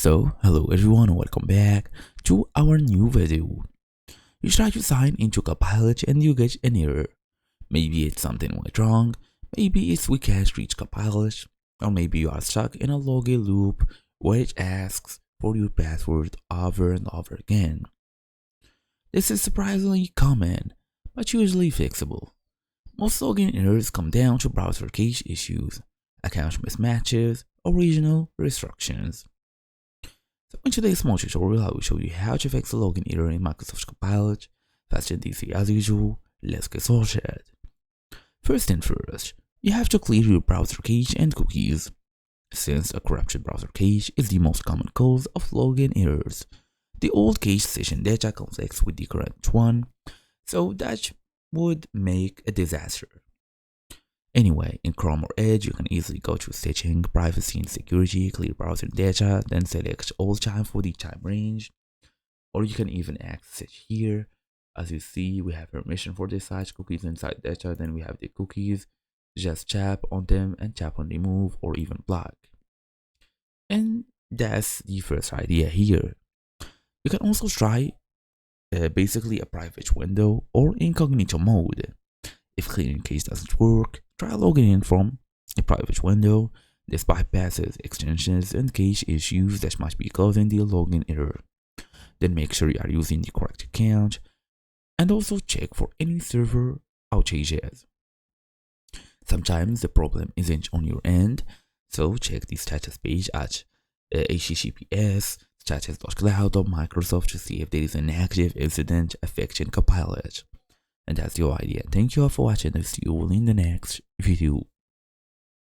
So, hello everyone and welcome back to our new video. You try to sign into Copilot and you get an error. Maybe it's something went wrong, maybe it's we can't reach Copilot, or maybe you are stuck in a login loop where it asks for your password over and over again. This is surprisingly common, but usually fixable. Most login errors come down to browser cache issues, account mismatches, or regional restrictions. So in today's small tutorial, I will show you how to fix a login error in Microsoft Copilot, fast and easy as usual. Let's get started. First thing first, you have to clear your browser cache and cookies. Since a corrupted browser cache is the most common cause of login errors, the old cache session data conflicts with the current one, so that would make a disaster. Anyway, in Chrome or Edge, you can easily go to Setting, Privacy and Security, clear browser data, then select All Time for the time range. Or you can even access it here. As you see, we have permission for this site, cookies inside data, then we have the cookies. Just tap on them and tap on Remove or even Block. And that's the first idea here. You can also try basically a private window or incognito mode. If clearing cache doesn't work, try logging in from a private window. This bypasses extensions and cache issues that might be causing the login error. Then make sure you are using the correct account and also check for any server outages. Sometimes the problem isn't on your end, so check the status page at https status.cloud.microsoft to see if there is an active incident affecting Copilot. And that's your idea. Thank you all for watching. I'll see you all in the next video.